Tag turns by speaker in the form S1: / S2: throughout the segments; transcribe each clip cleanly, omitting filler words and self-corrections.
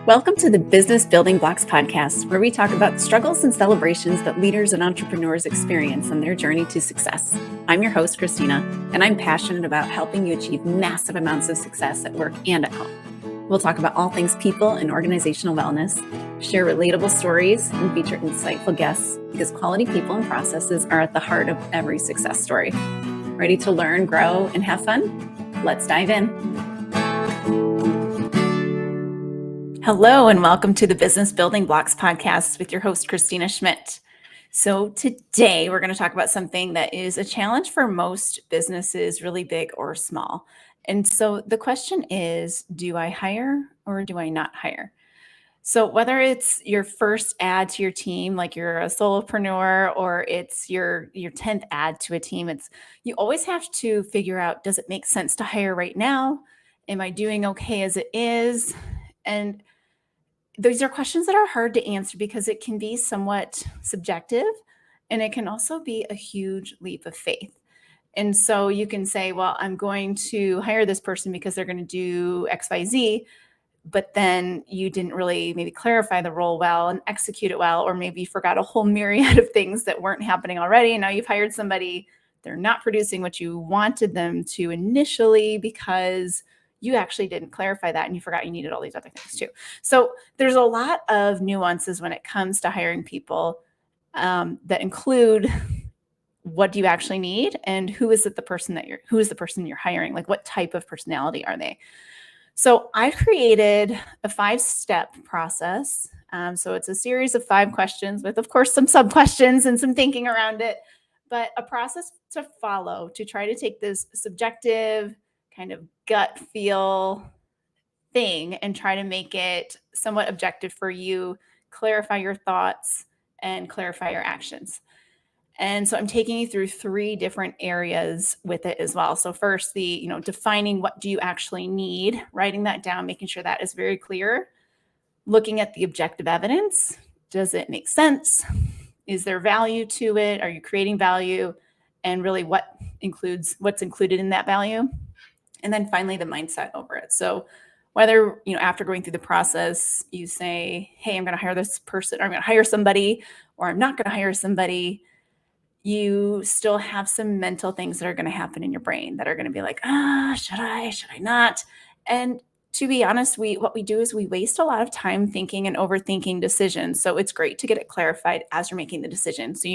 S1: Welcome to the Business Building Blocks podcast, where we talk about struggles and celebrations that leaders and entrepreneurs experience on their journey to success. I'm your host, Christina, and I'm passionate about helping you achieve massive amounts of success at work and at home. We'll talk about all things people and organizational wellness, share relatable stories, and feature insightful guests because quality people and processes are at the heart of every success story. Ready to learn, grow, and have fun? Let's dive in. Hello, and welcome to the Business Building Blocks podcast with your host, Christina Schmidt. So today we're going to talk about something that is a challenge for most businesses, really big or small. And so the question is, do I hire or do I not hire? So whether it's your first ad to your team, like you're a solopreneur, or it's your 10th ad to a team, you always have to figure out, does it make sense to hire right now? Am I doing okay as it is? And these are questions that are hard to answer because it can be somewhat subjective and it can also be a huge leap of faith. And so you can say, well, I'm going to hire this person because they're going to do XYZ, but then you didn't really maybe clarify the role well and execute it well, or maybe you forgot a whole myriad of things that weren't happening already. And now you've hired somebody, they're not producing what you wanted them to initially because you actually didn't clarify that and you forgot you needed all these other things too. So there's a lot of nuances when it comes to hiring people that include what do you actually need and who is the person you're hiring? Like, what type of personality are they? So I've created a 5-step process. So it's a series of 5 questions with, of course, some sub-questions and some thinking around it, but a process to follow to try to take this subjective kind of gut feel thing and try to make it somewhat objective for you, clarify your thoughts, and clarify your actions. And so I'm taking you through 3 different areas with it as well. So first, defining what do you actually need, writing that down, making sure that is very clear, looking at the objective evidence. Does it make sense? Is there value to it? Are you creating value? And really what's included in that value? And then finally, the mindset over it. So whether, after going through the process, you say, hey, I'm going to hire this person, or I'm going to hire somebody, or I'm not going to hire somebody, you still have some mental things that are going to happen in your brain that are going to be like, should I not? And to be honest, what we do is we waste a lot of time thinking and overthinking decisions. So it's great to get it clarified as you're making the decision. So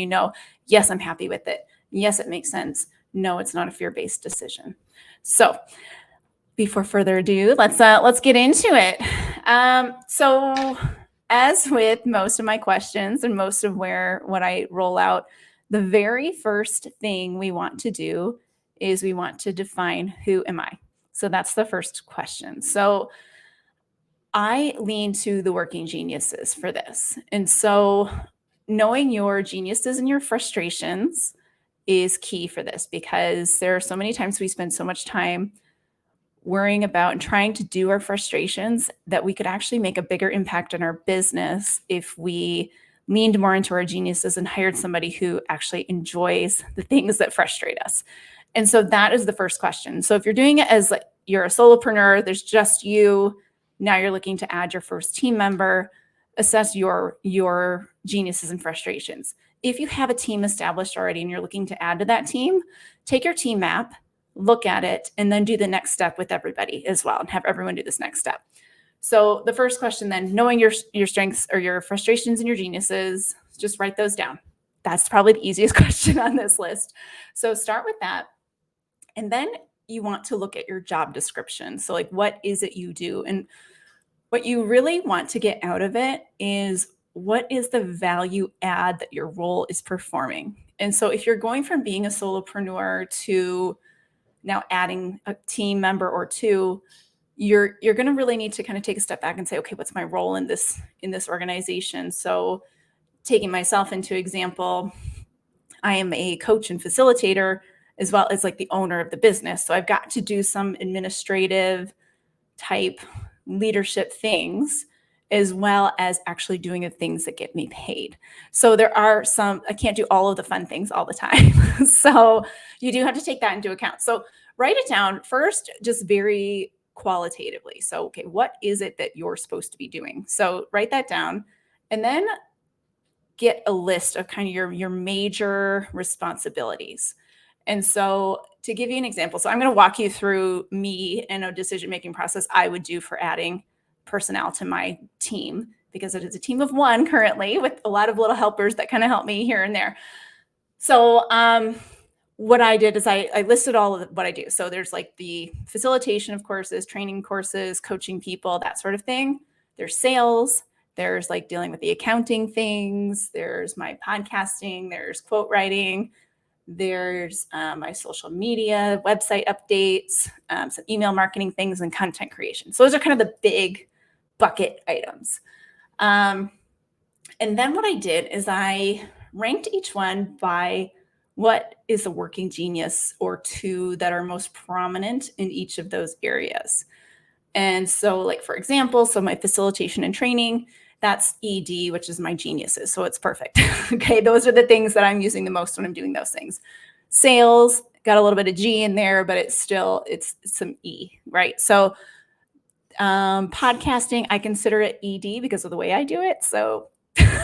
S1: yes, I'm happy with it. Yes, it makes sense. No, it's not a fear-based decision. So before further ado, let's get into it. So as with most of my questions and most of what I roll out, the very first thing we want to do is we want to define, who am I? So that's the first question. So I lean to the working geniuses for this. And so knowing your geniuses and your frustrations is key for this, because there are so many times we spend so much time worrying about and trying to do our frustrations that we could actually make a bigger impact on our business if we leaned more into our geniuses and hired somebody who actually enjoys the things that frustrate us. And so that is the first question. So if you're doing it as you're a solopreneur, there's just you, now you're looking to add your first team member, assess your geniuses and frustrations. If you have a team established already and you're looking to add to that team, take your team map, look at it, and then do the next step with everybody as well and have everyone do this next step. So the first question then, knowing your strengths or your frustrations and your geniuses, just write those down. That's probably the easiest question on this list. So start with that. And then you want to look at your job description. So what is it you do? And what you really want to get out of it is, what is the value add that your role is performing? And so if you're going from being a solopreneur to now adding a team member or two, you're going to really need to kind of take a step back and say, okay, what's my role in this organization? So taking myself into example, I am a coach and facilitator as well as the owner of the business. So I've got to do some administrative type leadership things as well as actually doing the things that get me paid. So there are I can't do all of the fun things all the time. So you do have to take that into account. So write it down first, just very qualitatively. So, okay, what is it that you're supposed to be doing? So write that down and then get a list of kind of your major responsibilities. And so to give you an example, so I'm going to walk you through me and a decision-making process I would do for adding personnel to my team, because it is a team of one currently with a lot of little helpers that kind of help me here and there. So what I did is I listed all of what I do. So there's like the facilitation of courses, training courses, coaching people, that sort of thing. There's sales. There's like dealing with the accounting things. There's my podcasting. There's quote writing. There's my social media, website updates, some email marketing things, and content creation. So those are kind of the big bucket items. And then what I did is I ranked each one by what is a working genius or two that are most prominent in each of those areas. And so, like, for example, so my facilitation and training, that's ED, which is my geniuses. So it's perfect. Okay. Those are the things that I'm using the most when I'm doing those things. Sales got a little bit of G in there, but it's some E, right? So podcasting, I consider it ED because of the way I do it. So,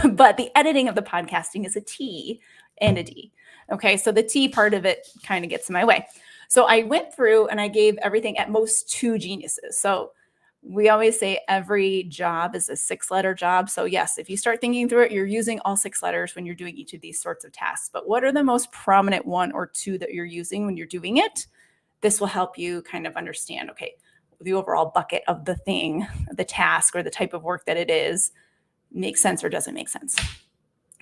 S1: but the editing of the podcasting is a T and a D. Okay. So the T part of it kind of gets in my way. So I went through and I gave everything at most 2 geniuses. So we always say every job is a 6-letter job. So yes, if you start thinking through it, you're using all 6 letters when you're doing each of these sorts of tasks. But what are the most prominent 1 or 2 that you're using when you're doing it? This will help you kind of understand, okay, the overall bucket of the thing, the task, or the type of work that it is, makes sense or doesn't make sense.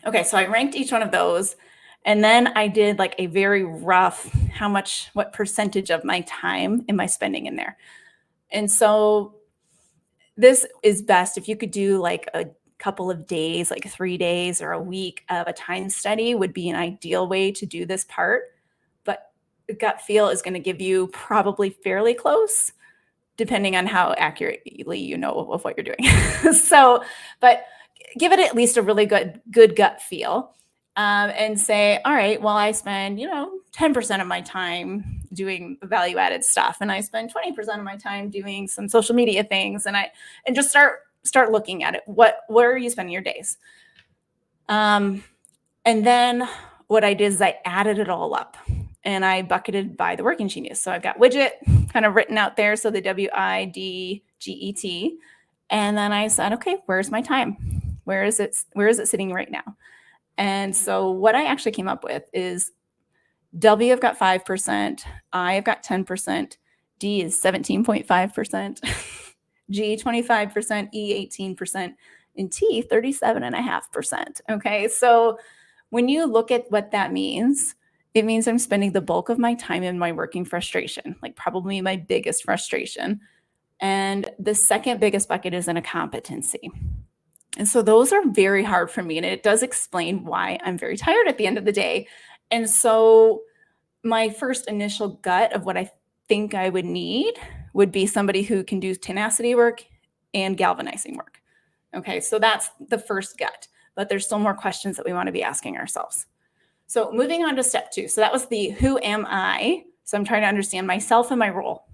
S1: Okay, so I ranked each one of those. And then I did like a very rough, what percentage of my time am I spending in there? And so this is best if you could do like a couple of days, like 3 days or a week of a time study would be an ideal way to do this part. But the gut feel is going to give you probably fairly close, depending on how accurately you know of what you're doing. So, but give it at least a really good gut feel. And say, all right, well, I spend, 10% of my time doing value added stuff. And I spend 20% of my time doing some social media things. And just start looking at it. Where are you spending your days? And then what I did is I added it all up and I bucketed by the working genius. So I've got widget kind of written out there. So the WIDGET. And then I said, okay, where's my time? Where is it sitting right now? And so what I actually came up with is W have got 5%, I have got 10%, D is 17.5%, G 25%, E 18%, and T 37.5%. Okay, so when you look at what that means, it means I'm spending the bulk of my time in my working frustration, like probably my biggest frustration. And the second biggest bucket is in a competency. And so those are very hard for me. And it does explain why I'm very tired at the end of the day. And so my first initial gut of what I think I would need would be somebody who can do tenacity work and galvanizing work. Okay, so that's the first gut. But there's still more questions that we want to be asking ourselves. So moving on to step 2. So that was the who am I? So I'm trying to understand myself and my role.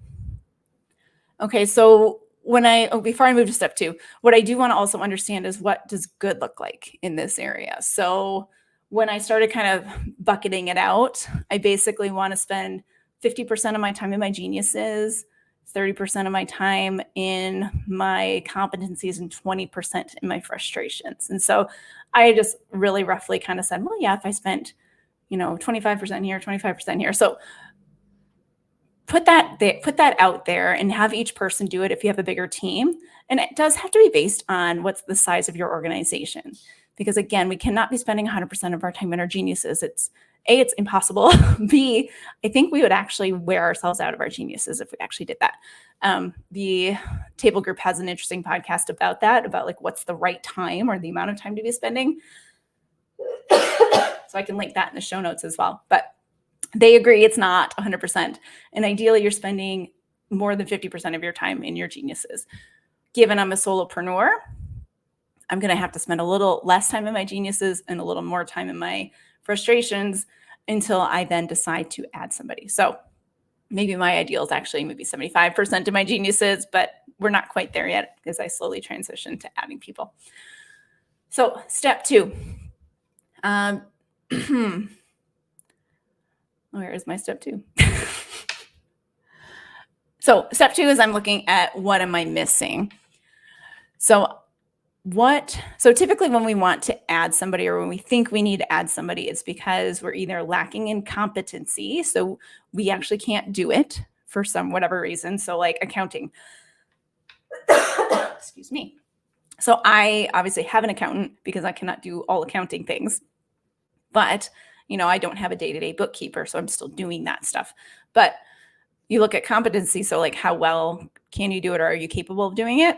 S1: Okay, so before I move to step 2, what I do want to also understand is what does good look like in this area. So when I started kind of bucketing it out, I basically want to spend 50% of my time in my geniuses, 30% of my time in my competencies, and 20% in my frustrations. And so I just really roughly kind of said, well, yeah, if I spent, 25% here, 25% here. So put that out there and have each person do it if you have a bigger team. And it does have to be based on what's the size of your organization. Because again, we cannot be spending 100% of our time in our geniuses. It's impossible. B, I think we would actually wear ourselves out of our geniuses if we actually did that. The Table Group has an interesting podcast about that, about like what's the right time or the amount of time to be spending. So I can link that in the show notes as well. But they agree it's not 100%. And ideally, you're spending more than 50% of your time in your geniuses. Given I'm a solopreneur, I'm going to have to spend a little less time in my geniuses and a little more time in my frustrations until I then decide to add somebody. So Maybe my ideal is actually maybe 75% of my geniuses, but we're not quite there yet because I slowly transition to adding people. So step 2. Where is my step 2? So step 2 is I'm looking at what am I missing? So typically when we want to add somebody or when we think we need to add somebody, it's because we're either lacking in competency. So we actually can't do it for some whatever reason. So like accounting. Excuse me. So I obviously have an accountant because I cannot do all accounting things. But, I don't have a day-to-day bookkeeper, so I'm still doing that stuff. But you look at competency, so like how well can you do it or are you capable of doing it?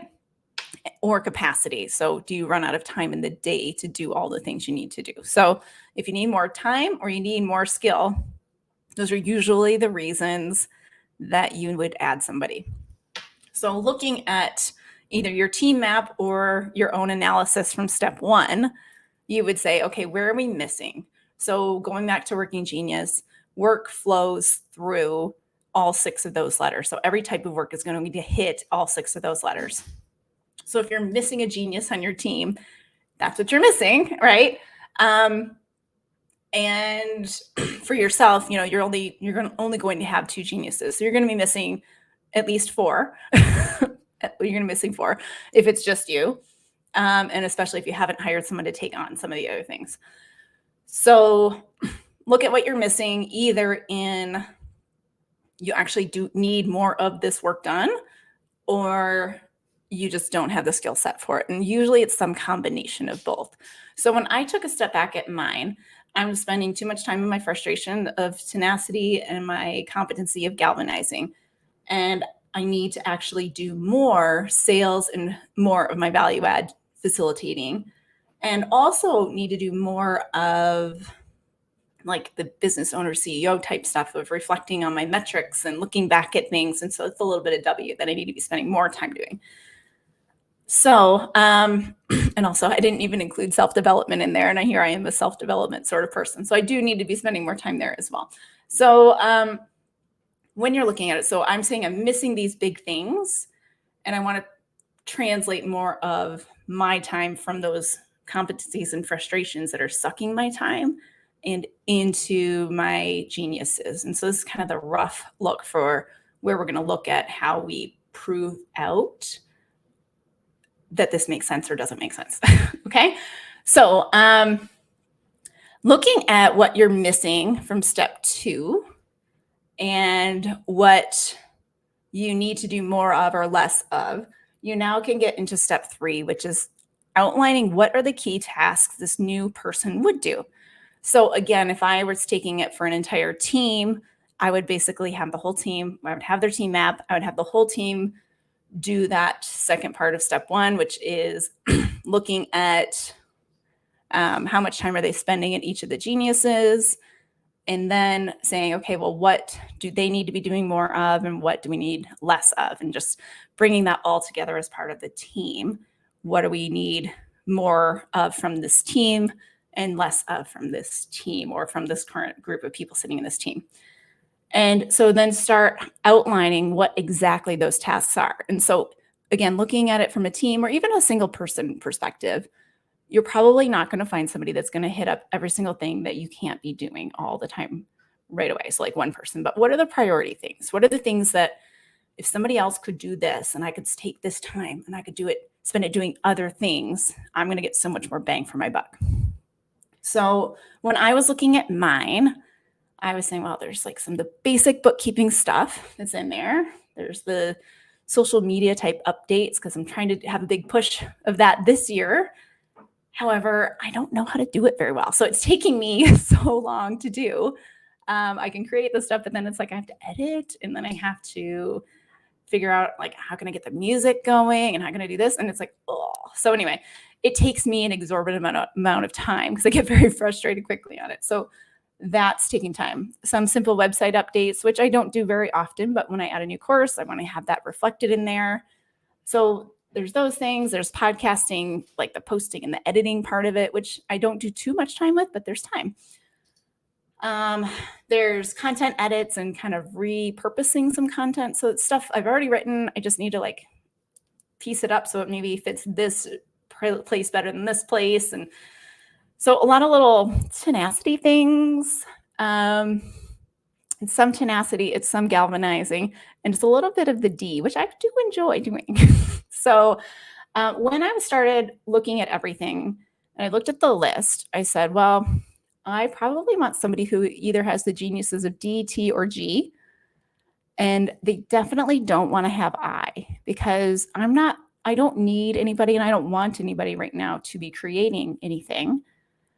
S1: Or capacity. So do you run out of time in the day to do all the things you need to do? So if you need more time or you need more skill, those are usually the reasons that you would add somebody. So looking at either your team map or your own analysis from step 1, you would say, okay, where are we missing? So going back to Working Genius, work flows through all 6 of those letters. So every type of work is going to need to hit all 6 of those letters. So if you're missing a genius on your team, that's what you're missing, right? And for yourself, you're only going to have 2 geniuses. So you're going to be missing at least 4. You're going to be missing 4 if it's just you. And especially if you haven't hired someone to take on some of the other things. So look at what you're missing, either in you actually do need more of this work done, or you just don't have the skill set for it. And usually it's some combination of both. So when I took a step back at mine, I'm spending too much time in my frustration of tenacity and my competency of galvanizing. And I need to actually do more sales and more of my value add facilitating, and also need to do more of like the business owner CEO type stuff of reflecting on my metrics and looking back at things. And so it's a little bit of W that I need to be spending more time doing. So, and also I didn't even include self-development in there. And here I am a self-development sort of person. So I do need to be spending more time there as well. So when you're looking at it, so I'm saying I'm missing these big things and I want to translate more of my time from those competencies and frustrations that are sucking my time and into my geniuses. And so this is kind of the rough look for where we're going to look at how we prove out that this makes sense or doesn't make sense. Okay. So looking at what you're missing from step 2 and what you need to do more of or less of, you now can get into step 3, which is outlining what are the key tasks this new person would do. So again, if I was taking it for an entire team, I would basically have the whole team, I would have their team map, I would have the whole team do that second part of step 1, which is looking at how much time are they spending in each of the geniuses, and then saying, okay, well, what do they need to be doing more of and what do we need less of? And just bringing that all together as part of the team. What do we need more of from this team and less of from this team or from this current group of people sitting in this team? And so then start outlining what exactly those tasks are. And so again, looking at it from a team or even a single person perspective, you're probably not going to find somebody that's going to hit up every single thing that you can't be doing all the time right away. So like one person, but what are the priority things? What are the things that if somebody else could do this and I could take this time and I could do it, spend it doing other things, I'm going to get so much more bang for my buck. So when I was looking at mine, I was saying, well, there's like some of the basic bookkeeping stuff that's in there. There's the social media type updates because I'm trying to have a big push of that this year. However, I don't know how to do it very well. So it's taking me so long to do. I can create the stuff, but then it's like I have to edit and then I have to figure out like how can I get the music going and how can I do this? And it's like, oh. So anyway, it takes me an exorbitant amount of time because I get very frustrated quickly on it. So that's taking time. Some simple website updates, which I don't do very often, but when I add a new course, I want to have that reflected in there. So there's those things. There's podcasting, like the posting and the editing part of it, which I don't do too much time with, but there's time. Um, there's content edits and kind of repurposing some content. So it's stuff I've already written. I just need to like piece it up so it maybe fits this place better than this place. And so a lot of little tenacity things. It's some tenacity, it's some galvanizing, and it's a little bit of the D, which I do enjoy doing. So when I started looking at everything and I looked at the list, I said, well, I probably want somebody who either has the geniuses of D, T, or G. And they definitely don't want to have I, because I don't need anybody and I don't want anybody right now to be creating anything.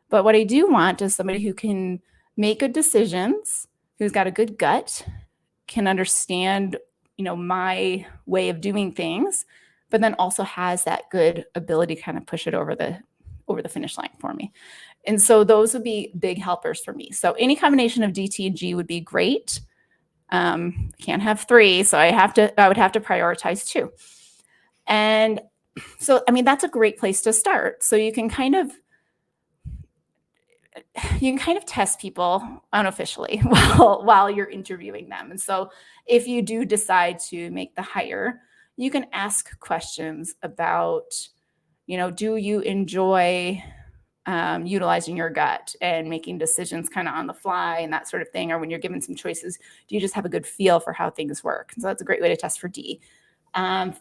S1: But what I do want is somebody who can make good decisions, who's got a good gut, can understand, my way of doing things, but then also has that good ability to kind of push it over the finish line for me. And so those would be big helpers for me. So any combination of D, T, and G would be great. Can't have three, so I would have to prioritize two. And so, that's a great place to start. So you can kind of test people unofficially while you're interviewing them. And so if you do decide to make the hire, you can ask questions about, do you enjoy utilizing your gut and making decisions kind of on the fly and that sort of thing? Or when you're given some choices, do you just have a good feel for how things work? So that's a great way to test for D.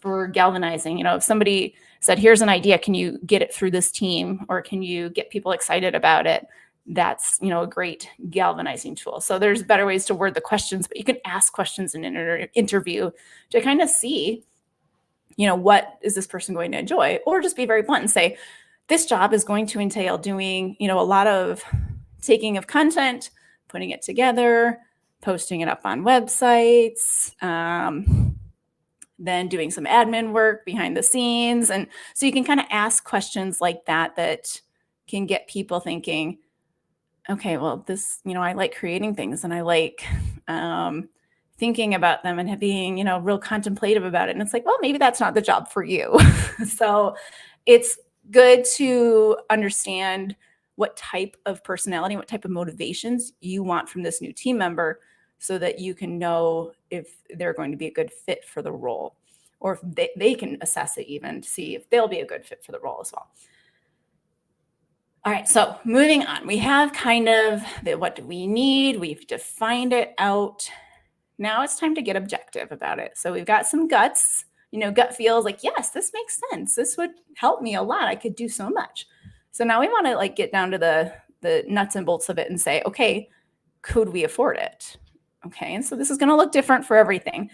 S1: For galvanizing, if somebody said, here's an idea, can you get it through this team, or can you get people excited about it? That's, a great galvanizing tool. So there's better ways to word the questions, but you can ask questions in an interview to kind of see, what is this person going to enjoy? Or just be very blunt and say, this job is going to entail doing, a lot of taking of content, putting it together, posting it up on websites, then doing some admin work behind the scenes. And so you can kind of ask questions like that can get people thinking, okay, well, this, I like creating things and I like thinking about them and being, real contemplative about it. And it's like, well, maybe that's not the job for you. So it's good to understand what type of personality, what type of motivations you want from this new team member, so that you can know if they're going to be a good fit for the role, or if they can assess it even to see if they'll be a good fit for the role as well. All right, so moving on, we have kind of what do we need? We've defined it out. Now it's time to get objective about it. So we've got some guts, gut feels like, yes, this makes sense. This would help me a lot. I could do so much. So now we want to get down to the nuts and bolts of it and say, okay, could we afford it? Okay, and so this is going to look different for everything.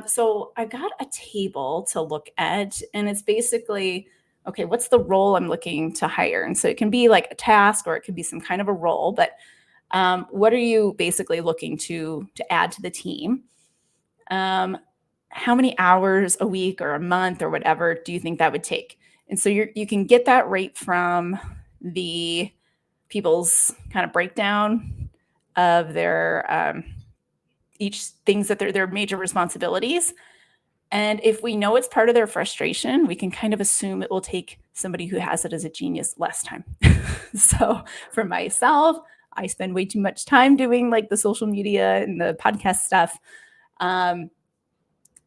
S1: So I've got a table to look at, and it's basically, okay, what's the role I'm looking to hire? And so it can be like a task, or it could be some kind of a role, but what are you basically looking to add to the team? How many hours a week or a month or whatever do you think that would take? And so you can get that rate from the people's kind of breakdown of their each things that their major responsibilities. And if we know it's part of their frustration, we can kind of assume it will take somebody who has it as a genius less time. So for myself, I spend way too much time doing the social media and the podcast stuff.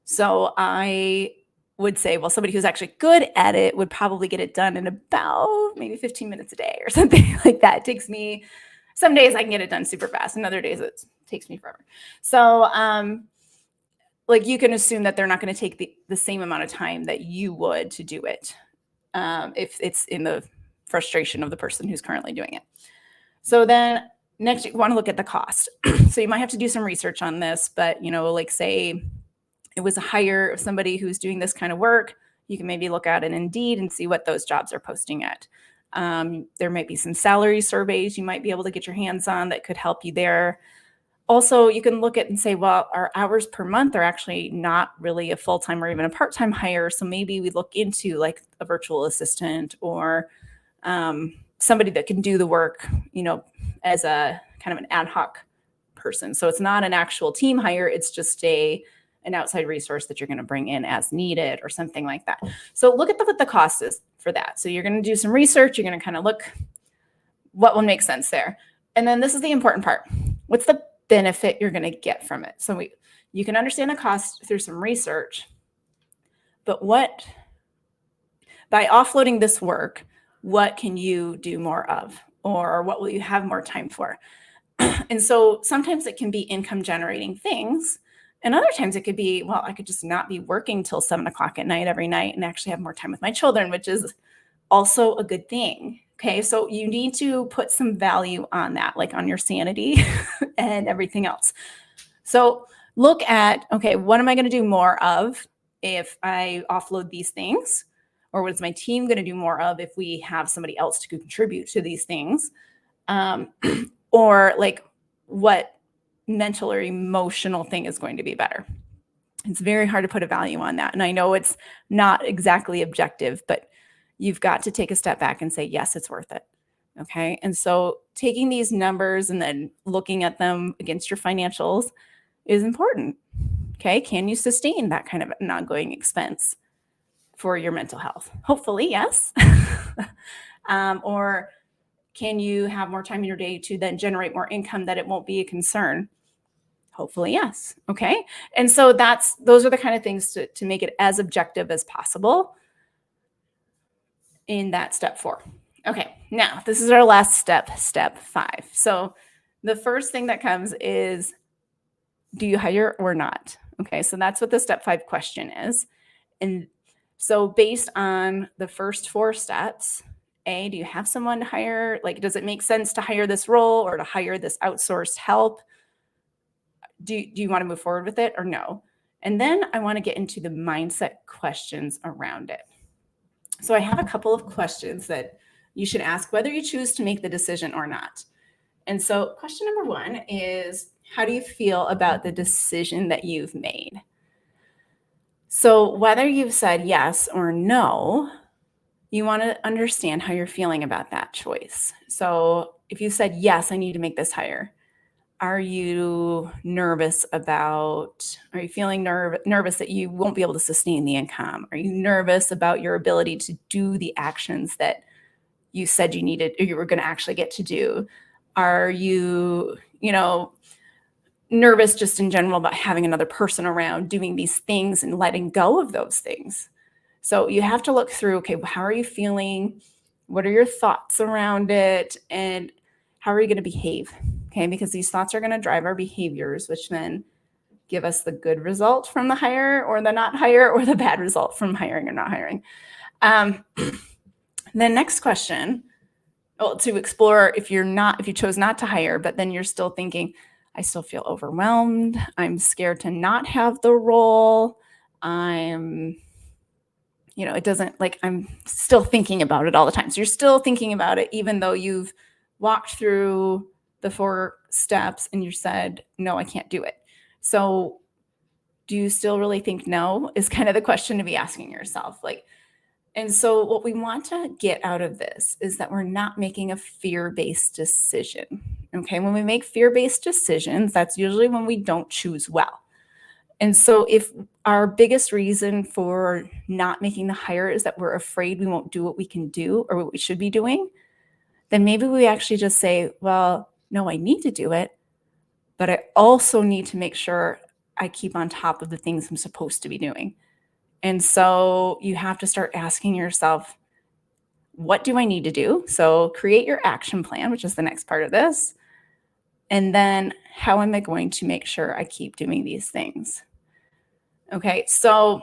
S1: So I would say, well, somebody who's actually good at it would probably get it done in about maybe 15 minutes a day or something like that. It takes me, some days I can get it done super fast, and other days it takes me forever. So you can assume that they're not going to take the same amount of time that you would to do it, if it's in the frustration of the person who's currently doing it. So then next, you want to look at the cost. So you might have to do some research on this, but say it was a hire of somebody who's doing this kind of work, you can maybe look at it Indeed and see what those jobs are posting at. There might be some salary surveys you might be able to get your hands on that could help you there. Also, you can look at and say, well, our hours per month are actually not really a full-time or even a part-time hire. So maybe we look into a virtual assistant, or somebody that can do the work, as a kind of an ad hoc person. So it's not an actual team hire. It's just an outside resource that you're going to bring in as needed or something like that. So look at what the cost is for that. So you're going to do some research. You're going to kind of look what will make sense there. And then this is the important part. What's the benefit you're going to get from it? So you can understand the cost through some research, but by offloading this work, what can you do more of? Or what will you have more time for? And so sometimes it can be income generating things. And other times it could be, well, I could just not be working till 7 o'clock at night every night and actually have more time with my children, which is also a good thing. Okay. So you need to put some value on that, like on your sanity and everything else. So look at, okay, what am I going to do more of if I offload these things? Or what is my team going to do more of if we have somebody else to contribute to these things? Or like what mental or emotional thing is going to be better? It's very hard to put a value on that. And I know it's not exactly objective, but you've got to take a step back and say, yes, it's worth it. Okay. And so taking these numbers and then looking at them against your financials is important. Okay. Can you sustain that kind of an ongoing expense for your mental health? Hopefully, yes. Or can you have more time in your day to then generate more income that it won't be a concern? Hopefully, yes. Okay. And so those are the kind of things to make it as objective as possible in that step 4. Okay. Now, this is our last step 5. So the first thing that comes is, do you hire or not? Okay. So that's what the step 5 question is. And so based on the first 4 steps, do you have someone to hire? Like, does it make sense to hire this role or to hire this outsourced help? Do you want to move forward with it or no? And then I want to get into the mindset questions around it. So I have a couple of questions that you should ask whether you choose to make the decision or not. And so question number 1 is, how do you feel about the decision that you've made? So whether you've said yes or no, you want to understand how you're feeling about that choice. So if you said, yes, I need to make this hire, are you nervous are you feeling nervous that you won't be able to sustain the income? Are you nervous about your ability to do the actions that you said you needed or you were going to actually get to do? Are you, nervous just in general about having another person around doing these things and letting go of those things? So you have to look through, okay, how are you feeling? What are your thoughts around it? And how are you going to behave? Okay, because these thoughts are going to drive our behaviors, which then give us the good result from the hire or the not hire, or the bad result from hiring or not hiring. The next question, to explore if you chose not to hire, but then you're still thinking, I still feel overwhelmed. I'm scared to not have the role. I'm still thinking about it all the time. So you're still thinking about it, even though you've walked through the 4 steps and you said, no, I can't do it. So do you still really think no is kind of the question to be asking yourself. And so what we want to get out of this is that we're not making a fear-based decision. Okay. When we make fear-based decisions, that's usually when we don't choose well. And so if our biggest reason for not making the hire is that we're afraid we won't do what we can do or what we should be doing, then maybe we actually just say, well, no, I need to do it, but I also need to make sure I keep on top of the things I'm supposed to be doing. And so you have to start asking yourself, what do I need to do? So create your action plan, which is the next part of this. And then how am I going to make sure I keep doing these things? Okay, so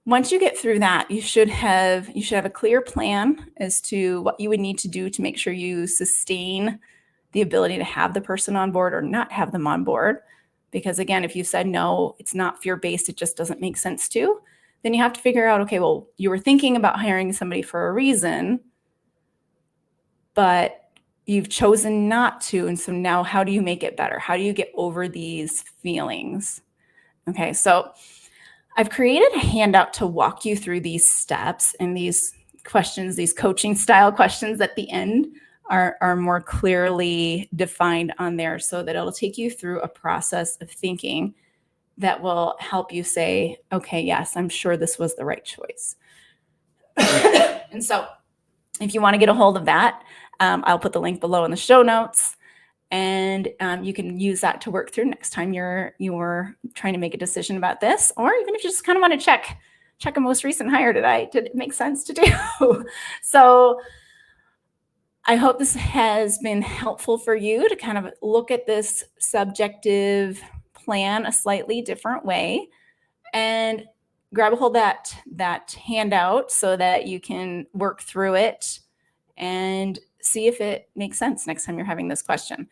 S1: once you get through that, you should have a clear plan as to what you would need to do to make sure you sustain the ability to have the person on board or not have them on board. Because again, if you said no, it's not fear-based, it just doesn't make sense to, then you have to figure out, okay, well, you were thinking about hiring somebody for a reason, but you've chosen not to. And so now how do you make it better? How do you get over these feelings? Okay, so I've created a handout to walk you through these steps and these questions, these coaching style questions at the end are more clearly defined on there, so that it'll take you through a process of thinking that will help you say, okay, yes, I'm sure this was the right choice. And so if you want to get a hold of that, I'll put the link below in the show notes, and you can use that to work through next time you're trying to make a decision about this, or even if you just kind of want to check a most recent hire. Did it make sense to do? So I hope this has been helpful for you to kind of look at this subjective plan a slightly different way, and grab a hold of that handout so that you can work through it and see if it makes sense next time you're having this question.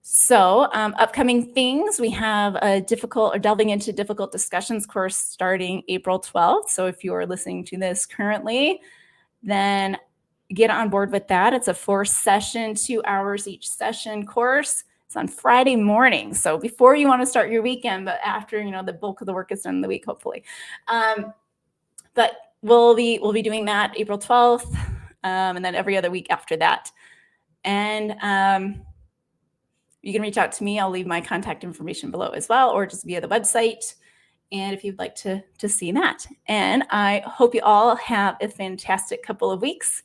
S1: So upcoming things, we have a delving into difficult discussions course starting April 12th. So if you're listening to this currently, then get on board with that. It's a 4-session, 2 hours each session course. It's on Friday morning. So before you want to start your weekend, but after, the bulk of the work is done in the week, hopefully. But we'll be doing that April 12th, and then every other week after that. And you can reach out to me. I'll leave my contact information below as well, or just via the website. And if you'd like to see that. And I hope you all have a fantastic couple of weeks.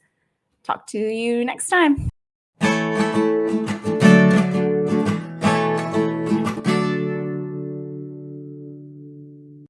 S1: Talk to you next time.